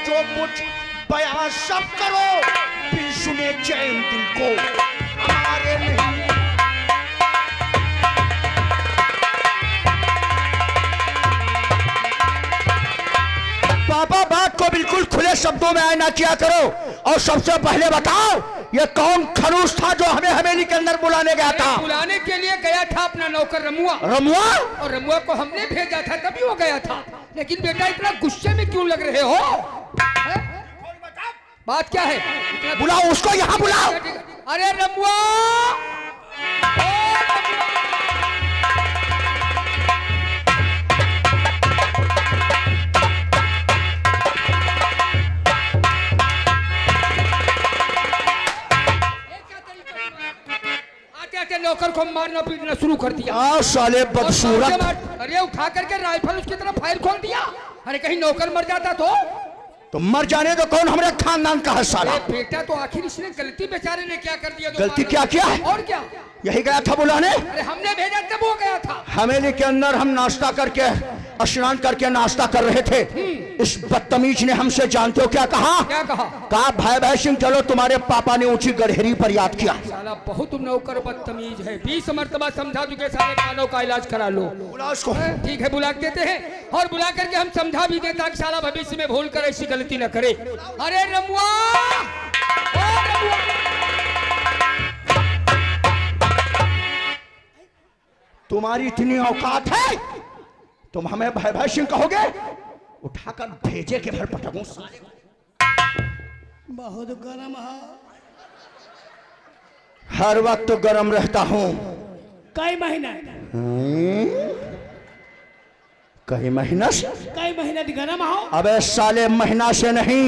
जो कुछ बयां सब करो, फिर सुने चैन दिल को हमारे नहीं। पापा बात को बिल्कुल खुले शब्दों में ना किया करो। और सबसे पहले बताओ, ये कौन खरूस था जो हमें हवेली के अंदर बुलाने गया था? बुलाने के लिए गया था अपना नौकर रमुआ। रमुआ? और रमुआ को हमने भेजा था तभी वो गया था। लेकिन बेटा इतना गुस्से में क्यों लग रहे हो? बात क्या है? बुलाओ उसको, यहाँ बुलाओ। अरे रमुआ, नौकर को मारना पीटना शुरू कर दिया। साले बदसूरत। अरे उठा करके राइफल उसकी तरफ फायर खोल दिया। अरे कहीं नौकर मर जाता तो मर जाने दो, कौन हमारे खानदान का है साला? बेटा तो आखिर इसने गलती बेचारे ने क्या कर दिया? गलती क्या किया है? और क्या? यही गया था बुलाने? अरे हमने भेजा तब वो गया था। हवेली के अंदर हम नाश्ता करके, स्नान करके नाश्ता कर रहे थे। इस बदतमीज ने हमसे जानते हो क्या कहा? क्या कहा? कहा भाई भाई सिंह चलो तुम्हारे पापा ने ऊंची गड़हेरी पर याद किया। साला बहुत नौकर बदतमीज है। 20 मरतबा समझा चुके, सारे कानों का इलाज करा लो। बुला उसको। ठीक है बुला देते हैं, और बुला करके हम समझा भी देता कि साला भविष्य में भूल कर ऐसी गलती न करे। अरे रमुआ, तुम्हारी इतनी औकात है, तुम हमें भाई भाई सिंह कहोगे? उठाकर भेजे के भर पटकूं साले। बहुत गर्म है। हर वक्त गर्म रहता हूँ। कई महीना? कई महीना से? कई महीना गर्म हो? अबे साले महीना से नहीं,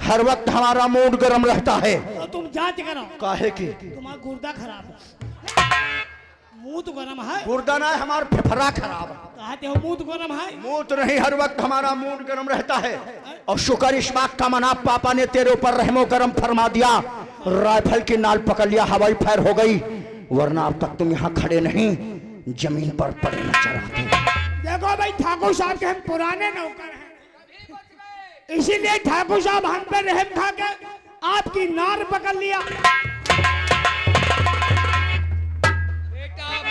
हर वक्त हमारा मूड गर्म रहता है। तो तुम जांच करो। काहे की? तुम्हारा गुर्दा खराब है। मुंह तो गर्म है। गुर्दा ना है, हमारा फेफड़ा खराब है। कहते हो मुंह तो गर्म है? मुंह तो नहीं, हर वक्त हमारा मूड गर्म रहता है। और शुक्र इस बात का मना, पापा ने तेरे ऊपर रहमो करम फरमा दिया, राइफल की नाल पकड़ लिया, हवाई फायर हो गई, वरना अब तक तुम यहाँ खड़े नहीं जमीन पर पड़े न चढ़ाते। देखो भाई ठाकुर साहब के हम पुराने नौकर हैं, इसीलिए ठाकुर साहब हम पर रहम खा के आपकी नार पकड़ लिया।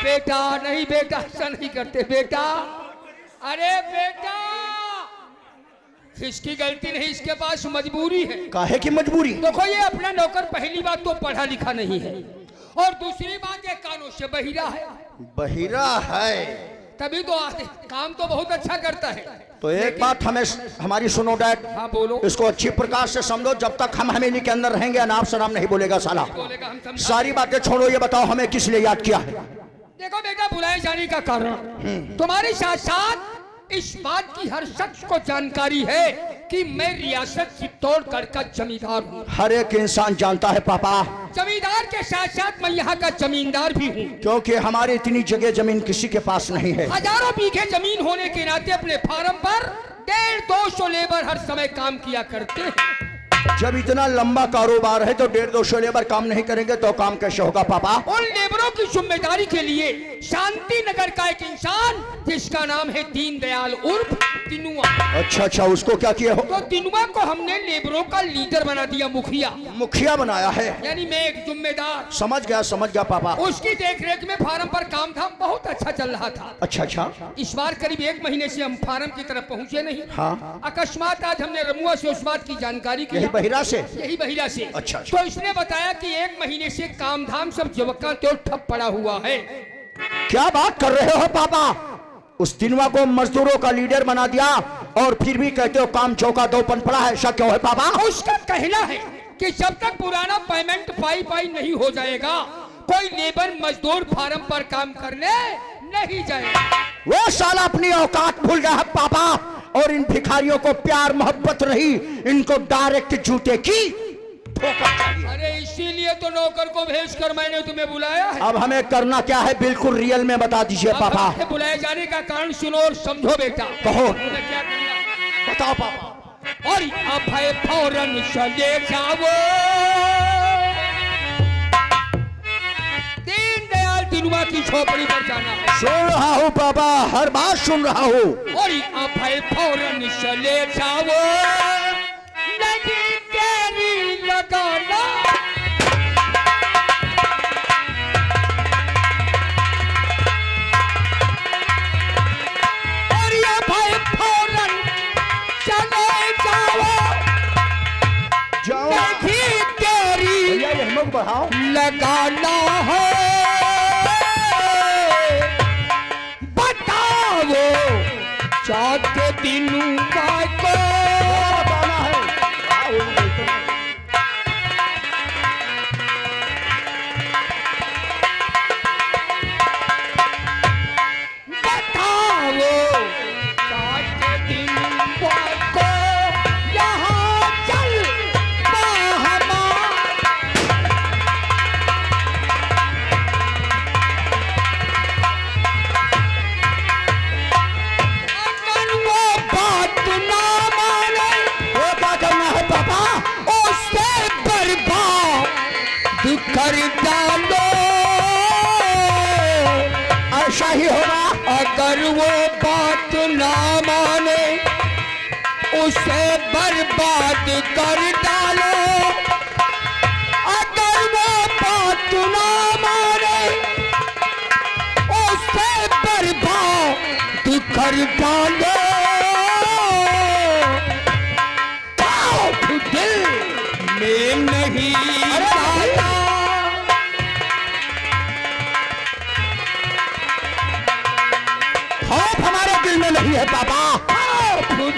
बेटा नहीं बेटा, ऐसा नहीं करते बेटा। अरे बेटा, इसकी गलती नहीं, इसके पास मजबूरी है। काहे की मजबूरी? देखो ये अपना नौकर पहली बात तो पढ़ा लिखा नहीं है, और दूसरी बात ये कानों से बहिरा है। बहिरा है तभी तो काम तो बहुत अच्छा करता है। तो एक बात हमें हमारी सुनो डैड। हाँ बोलो। इसको अच्छी प्रकार से समझो, जब तक हम हवेली के अंदर रहेंगे नाम सलाम नहीं बोलेगा साला। सारी बातें छोड़ो, ये बताओ हमें किस लिए याद किया है? देखो बेटा, बुलाए जाने का कारण तुम्हारे साथ साथ इस बात की हर शख्स को जानकारी है कि मैं रियासत चित्तौड़गढ़ का जमींदार हूँ। हर एक इंसान जानता है पापा। जमींदार के साथ साथ मैं यहाँ का जमींदार भी हूँ, क्योंकि हमारी इतनी जगह जमीन किसी के पास नहीं है। हजारों बीघे जमीन होने के नाते अपने फार्म पर 150-200 लेबर हर समय काम किया करते हैं। जब इतना लंबा कारोबार है तो 150-200 लेबर काम नहीं करेंगे तो काम कैसे होगा पापा? उन लेबरों की जिम्मेदारी के लिए शांति नगर का एक इंसान जिसका नाम है दीनदयाल उर्फ दिनुआ। अच्छा, उसको क्या किया हो? तो दिनुआ को हमने लेबरों का लीडर बना दिया, मुखिया। मुखिया बनाया है? यानी मैं एक जिम्मेदार। समझ गया पापा। उसकी देखरेख में फार्म पर काम धाम बहुत अच्छा चल रहा था। अच्छा। इस बार करीब 1 महीने से हम फार्म की तरफ पहुँचे नहीं। हाँ। अकस्मात आज हमने रमुआ से उस बात की जानकारी की। यही बहिरा से? यही बहिरा से। अच्छा। तो इसने बताया कि 1 महीने से काम धाम सब जवक्का तो ठप पड़ा हुआ है। क्या बात कर रहे हो पापा? उस दिनवा को मजदूरों का लीडर बना दिया और फिर भी कहते हो काम चौका दोपन पड़ा है, ऐसा क्यों है पापा? उसका कहना है कि जब तक पुराना पेमेंट पाई नहीं हो जाएगा, कोई लेबर मजदूर फार्म पर काम करने नहीं जाएगा। वो साला अपनी औकात भूल गया है पापा, और इन भिखारियों को प्यार मोहब्बत रही, इनको डायरेक्ट जूते की ठोकर चाहिए। अरे इसीलिए तो नौकर को भेजकर मैंने तुम्हें बुलाया है। अब हमें करना क्या है बिल्कुल रियल में बता दीजिए पापा। बुलाए जाने का कारण सुनो और समझो बेटा। कहो। क्या करना बताओ पापा। और अब है फौरन चले जाओ, दीनदयाल दिनुआ की झोपड़ी पर जाना है। सुन रहा हूँ पापा, हर बात सुन रहा हूँ। और अब है फौरन चले जाओ, लगाना है, बताओ जाके दिनों को बताना है। बताओ जाके दिनों को यहाँ चल हमारा। अगर वो बात ना माने, वो क्या करना है पापा? उसे बर्बाद कर डालो। ऐसा ही होगा। अगर वो बात ना माने, उसे बर्बाद कर डालो। अगर वो बात ना माने, उसे बर्बाद कर डालो। दिल में नहीं डाला, खौफ हमारे दिल में नहीं है पापा।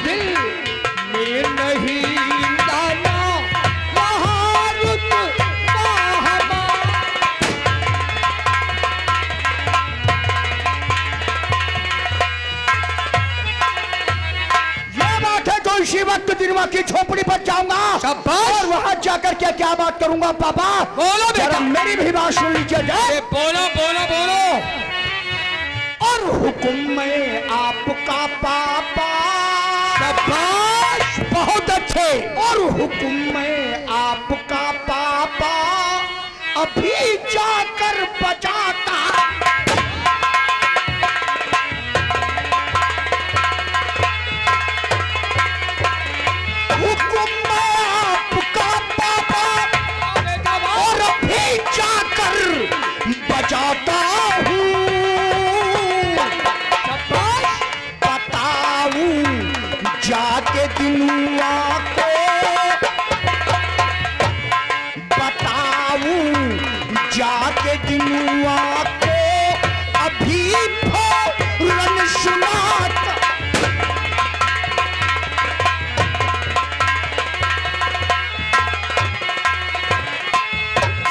दिल में नहीं डाला, वहाँ रुतबा हमारा। ये बात है तो इसी वक्त दिनवा की झोपड़ी पर जाऊंगा शाबाश। और वहां जाकर के क्या बात करूंगा पापा? बोलो बेटा। जरा मेरी भी बात सुन लीजिए। अरे बोलो बोलो बोलो। और हुक्म में आपका पापा। शाबाश, बहुत अच्छे। और हुक्म में आपका पापा अभी जाकर बजाता। हुक्म में आपका पापा और अभी जाकर बजाता हूँ। बताऊं जाके दिनुआ को, बताऊं जाके दिनुआ को अभी फौरन सुनाता।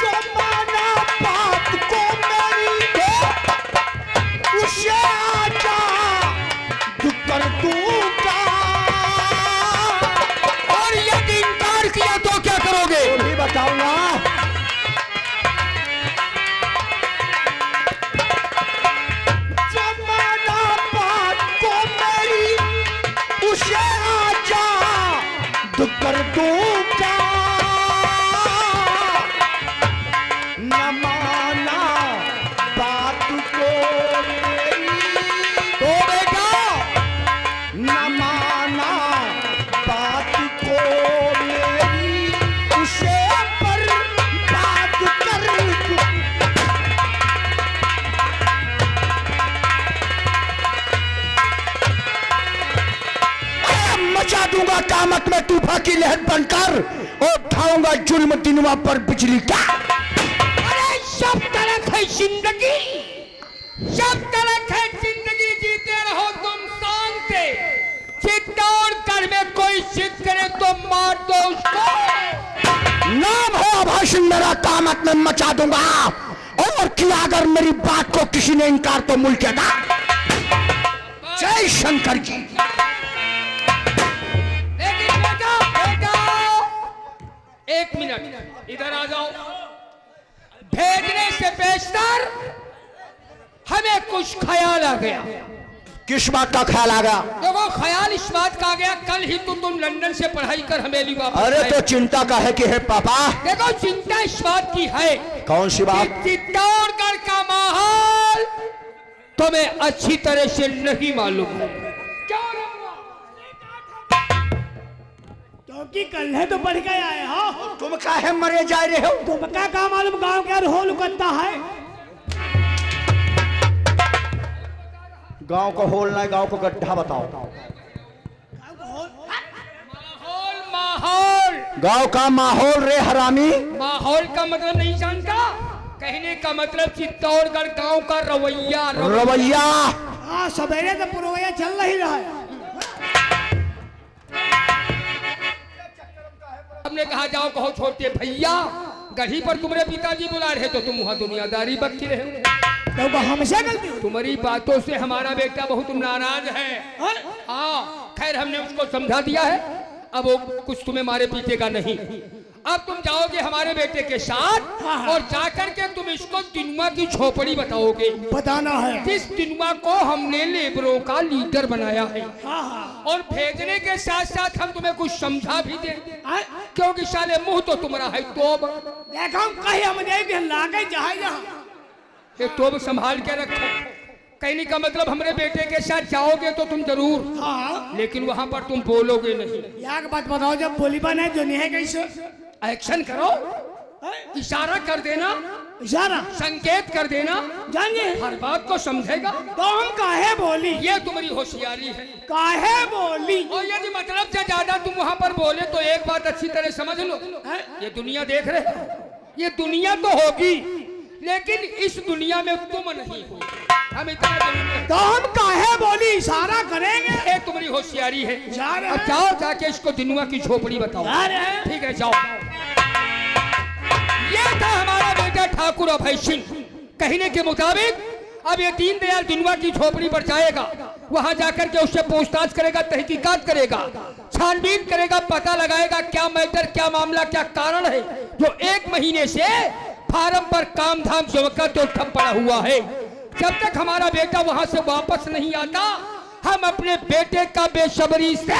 जो माना बात को मेरी उसे आजा कर दूंगा। और यदि इनकार किया तो क्या करोगे? भी बताऊंगा। जमाना बात को मेरी उसे आजा कर दूंगा। न माना बात को मेरी तो बेटा न माना बात को मेरी उसे पर बात कर दूं। मचा दूंगा कामत में तूफान की लहर बनकर और उठाऊंगा जुल्म दिनवा पर बिजली का। अरे सब तरह है जिंदगी, सब तरह है जिंदगी, जीते रहो तुम शान से। चित्तौड़ कर में कोई जिद करे तो मार दो उसको। नाम हो आभाषण मेरा कामत में मचा दूंगा और किया अगर मेरी बात को किसी ने इनकार तो मुल्क का। जय शंकर जी। लेकिन बेटा बेटा एक मिनट इधर आ जाओ। भेजने से बेशतर हमें कुछ ख्याल आ गया। किस बात का ख्याल आ गया? देखो ख्याल इस बात का आ गया, कल ही तो तुम लंदन से पढ़ाई कर हमेली वापस अरे आए। तो चिंता का है कि है पापा? देखो चिंता इस बात की है कौन सी बात? कि चित्तौड़गढ़ का माहौल तुम्हें अच्छी तरह से नहीं मालूम है। क्योंकि कल है तो पढ़ के आए हो। तुम काहे मरे जा रहे हो? तुम क्या काम मालूम गांव के रोल करता है। गांव को होल ना, गांव को गड्ढा बताओ। माहौल माहौल गांव का माहौल रे हरामी। माहौल का मतलब नहीं जानता? कहने का मतलब चित्तौड़गढ़ गांव का रवैया रवैया हाँ सवेरे तो पुरवैया चल रही रहा है। हमने कहा जाओ कहो छोटे भैया गढ़ी पर तुम्हारे पिताजी बुला रहे तो तुम वहाँ दुनियादारी बकती रहे। तो वो हमसे गलती हुई। तुम्हारी बातों से हमारा बेटा बहुत नाराज है। हाँ? हाँ खैर हमने उसको समझा दिया है, अब वो कुछ तुम्हें मारे पीटेगा नहीं। अब तुम जाओगे हमारे बेटे के साथ और जाकर के तुम इसको दिनुआ की झोपड़ी बताओगे। बताना है। जिस दिनुआ को हमने लेबरों का लीडर बनाया है हाँ हाँ। और भेजने के साथ साथ हम तुम्हें कुछ समझा भी देंगे, हाँ? क्योंकि साले मुंह तो तुम्हारा है तोब। देखो कहीं हम देख लागे जहाँ जहाँ ये तोब संभाल के रखो। कहने का मतलब हमारे बेटे के साथ जाओगे तो तुम जरूर, हाँ लेकिन वहां पर तुम बोलोगे नहीं। यार बात बताओ जब बोली बने जो नहीं है कैसे एक्शन करो, इशारा कर देना, इशारा संकेत कर देना, जानिए हर बात को समझेगा। तो हम काहे बोली, ये तुम्हारी होशियारी है। काहे बोली। और यदि मतलब से ज्यादा तुम वहां पर बोले तो एक बात अच्छी तरह समझ लो, ये दुनिया देख रहे हो, ये दुनिया तो होगी लेकिन इस दुनिया में तुम नहीं हो। हम इतना जरूर तो हम काहे बोली, इशारा करेंगे। ये तुम्हारी होशियारी है। इशारा अब जाओ जाके इसको दिनुआ की झोपड़ी बताओ। अरे ठीक है जाओ। ये था हमारा बेटा ठाकुर अभय सिंह। कहने के मुताबिक अब ये दीनदयाल दिनुआ की झोपड़ी पर जाएगा, वहां जाकर के उससे पूछताछ करेगा, तहकीकात करेगा, छानबीन करेगा, पता लगाएगा क्या मैटर, क्या मामला, क्या कारण है जो 1 महीने से फार्म पर काम धाम जमका तो ठप पड़ा हुआ है। जब तक हमारा बेटा वहां से वापस नहीं आता हम अपने बेटे का बेसब्री से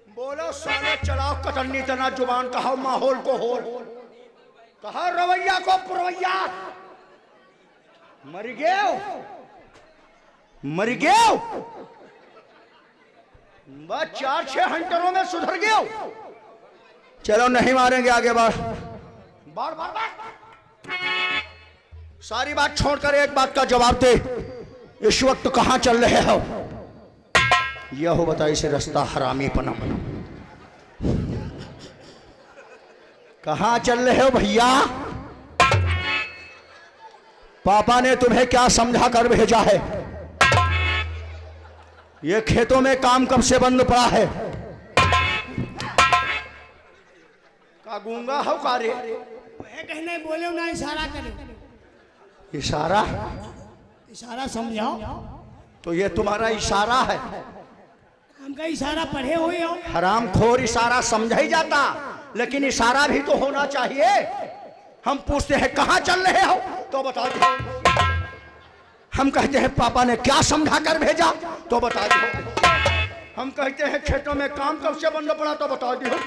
बोलो साले चलाओ कतरनी तना जुबान, कहा माहौल को होल, कहा रवैया को पुरवैया। मर गए मर गए, बस 4-6 हंटरों में सुधर गए। चलो नहीं मारेंगे, आगे बढ़ बढ़ बढ़ बढ़। सारी बात छोड़कर एक बात का जवाब दे, इस वक्त कहां चल रहे हो? यह हो बताइए से रास्ता हरामी पना, कहां चल रहे हो भैया? पापा ने तुम्हें क्या समझा कर भेजा है? ये खेतों में काम कब से बंद पड़ा है? का गूंगा हो कारे? कहने बोले ना इशारा करे। इशारा? इशारा समझाओ। तो ये तुम्हारा इशारा है? हमका इशारा पढ़े हुए हो। हरामखोर, इशारा समझा ही जाता, लेकिन इशारा भी तो होना चाहिए। हम पूछते हैं कहां चल रहे हो तो बता दो, हम कहते हैं पापा ने क्या समझा कर भेजा तो बता दो, हम कहते हैं खेतों में काम कब से बंद पड़ा तो बता दो।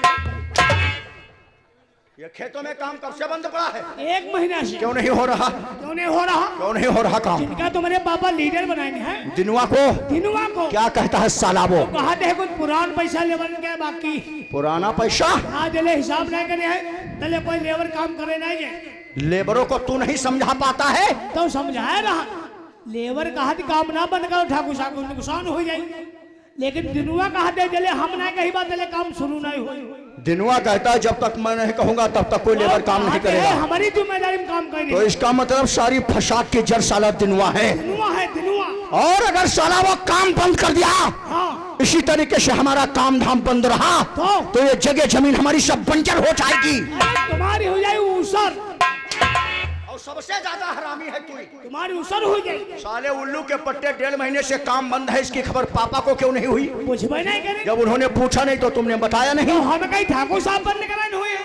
ये खेतों में काम कब से बंद पड़ा है? 1 महीना से। क्यों नहीं हो रहा? क्यों नहीं हो रहा? क्यों नहीं हो रहा काम? जिनका तुम्हारे पापा लीडर बनाए हैं दिनुआ को। दिनुआ को क्या कहता है साला वो? कहा थे कुछ पुरान पैसा लेवन के बाकी पुराना पैसा? हाँ जले हिसाब नहीं करे है, तले कोई लेबर काम करे नहीं है। लेबरों को तू नहीं समझा पाता है? तो समझाए रहा, लेबर कहा काम ना बन कर ठाकुर साहब को नुकसान हो जाए, लेकिन दिनुआ कहा थे जले हम ना कही बात जले काम शुरू नहीं हो। दिनुआ कहता है जब तक मैं नहीं कहूंगा तब तक कोई लेबर काम नहीं करेगा। हमारी जिम्मेदारी में काम करें। तो इसका मतलब सारी फसाद की जड़ साला दिनुआ है। दिनुआ है दिनुआ। और अगर साला वो काम बंद कर दिया, हाँ इसी तरीके से हमारा काम धाम बंद रहा तो ये जगह जमीन हमारी सब बंजर हो जाएगी। तुम्हारी हो जाए ऊसर, और सबसे ज्यादा हरामी है तू। तुम्हारी ऊसर हो जाए। साले उल्लू के पट्टे 1.5 महीने से काम बंद है, इसकी खबर पापा को क्यों नहीं हुई? पूछबे नहीं करे। जब उन्होंने पूछा नहीं तो तुमने बताया नहीं। तो हम कहीं ठाकुर साहब बंद कराने हुए,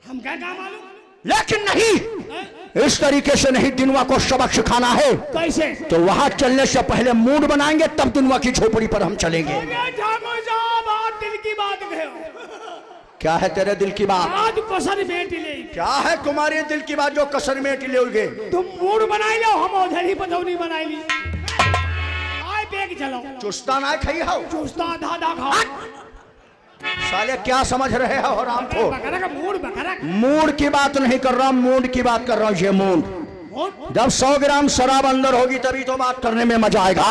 हम क्या काम मालूम? लेकिन नहीं, इस तरीके से नहीं, दिनुआ को सबक सिखाना है। कैसे? तो वहां चलने से पहले मूड बनाएंगे, तब दिनुआ की झोपड़ी पर हम चलेंगे। ठाकुर साहब आज दिल की बात कहो। क्या है तेरे दिल की बात? आज कसर बेट ले। क्या है तुम्हारे दिल की बात जो कसर में लोगे? तुम मूड बनाई लो, हम उधर ही पधौनी बनाई ली। आए बेग चलो। चुस्ता ना खाई हो? चुस्ता आधा आधा खाओ। साले क्या समझ रहे हो राम को? बकरा का मूड, बकरा का मूड की बात नहीं कर रहा हूं, मूड की बात कर रहा हूं। ये मूड मूड। जब 100 ग्राम शराब अंदर होगी तभी तो बात करने में मजा आएगा।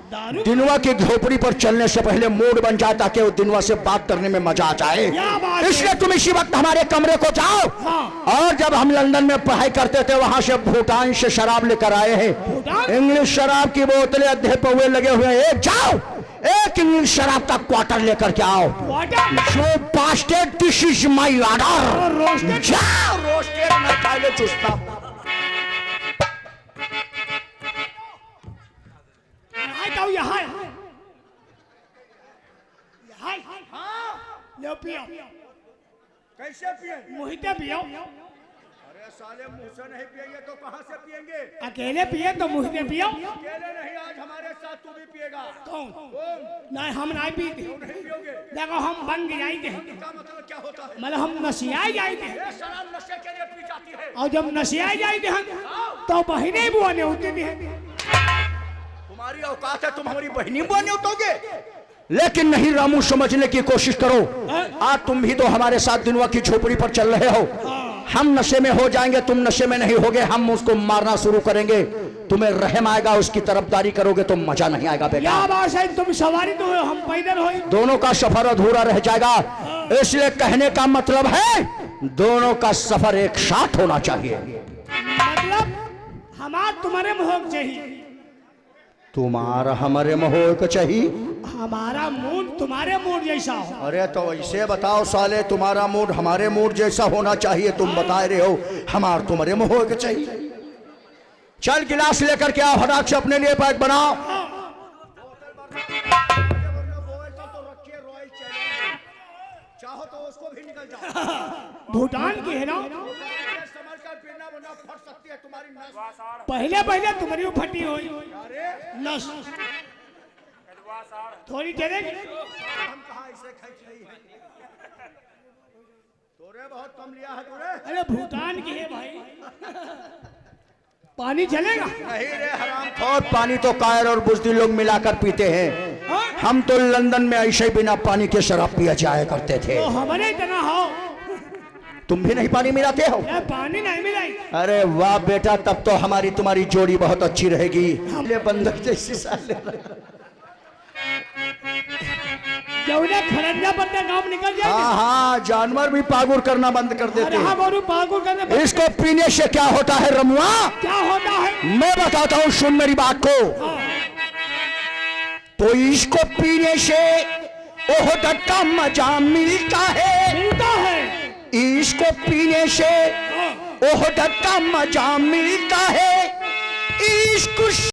दारू दिनवा की झोपड़ी पर चलने से पहले मूड बन जाए ताकि वो दिनवा से बात करने में मजा आ जाए। क्या बात है? इसलिए तुम इसी वक्त हमारे कमरे को जाओ। हाँ। और जब हम लंदन में पढ़ाई करते थे वहां से भूटान से शराब लेकर आए हैं। भूटान? इंग्लिश शराब की बोतलें अद्धे पौवे लगे हुए हैं। एक जाओ, एक इंग्लिश शराब का क्वार्टर लेकर के आओ। वाटर जो pasted this is my order. Roasted जाओ, रोस्टेड ना खाए चुस्ता। यहाँ लो पियो। कैसे पिए? मुहिते पियो। अरे साले मुंह से नहीं पिएंगे तो कहां से पिएंगे? अकेले पिए तो मुहिते पियो। अकेले नहीं, आज हमारे साथ तू भी पिएगा। कौन? तुम नहीं, हम नहीं पीते। नहीं पियोगे? देखो हम बन जाए थे, इसका मतलब क्या होता है? मतलब हम नशियाए जाए थे। ये शराब नशे के लिए पी जाती है। और जब नशियाए जाए थे हम तो बहने बुआ ने होते थे। तुम्हारी औकात है, तुम हमारी बहनी बने उठोगे? लेकिन नहीं रामू, समझने की कोशिश करो। आज तुम भी तो हमारे साथ दिनवा की झोपड़ी पर चल रहे हो। हम नशे में हो जाएंगे, तुम नशे में नहीं होगे। हम उसको मारना शुरू करेंगे, तुम्हें रहम आएगा, उसकी तरफदारी करोगे तो मजा नहीं आएगा बेटा। क्या बात है, तुम सवारी तो हो, हम पैदल हो। दोनों का सफर अधूरा रह जाएगा। इसलिए कहने का मतलब है दोनों का सफर एक साथ होना चाहिए। मतलब हमार तुम्हारे मोहक चाहिए, तुम्हारा हमारे मोह को चाहिए। हमारा मूड तुम्हारे मूड जैसा हो। अरे तो ऐसे बताओ साले, तुम्हारा मूड हमारे मूड जैसा होना चाहिए। तुम बता रहे हो हमार तुम्हारे मोह को चाहिए। चल गिलास लेकर के आओ, हटाक से अपने लिए पैक बनाओ। चाहो तो उसको भी निकल जाओ। भूटान की है ना, समझ कर पीना वरना फट सकती है तुम्हारी नस। पहले पहले तुम्हारी फटी हुई नस थोड़ी चलेगी। हम कहाँ इसे खींच रही है? तोरे बहुत कम लिया है तूने। अरे भूटान की है भाई, पानी चलेगा? नहीं रे हरामखोर, पानी तो कायर और बुजदिल लोग मिलाकर पीते हैं। हाँ? हम तो लंदन में ऐसे ही बिना पानी के शराब पिया जाया करते थे। तो हमारे इतना हो, तुम भी नहीं पानी मिलाते हो? ये पानी नहीं मिलाई। अरे वाह बेटा, तब तो हमारी तुम्हारी जोड़ी बहुत अच्छी रहेगी। ले बंदर जैसी साले। जब उन्हें खरंजा बनने गाँव निकल जाएगा। हाँ हाँ, जानवर भी पागुर करना बंद कर देते अरे हाँ हैं। गोरू पागुर करने बंद- इसको पीने से क्या होता है रमुआ? क्या होता है? मैं बताता हूँ, सुन मेरी बात को। हाँ, तो इसको पीने से ओह का मजा मिलता है। मिलता है। इसको पीने से ओह का मजा मिलता है। इसको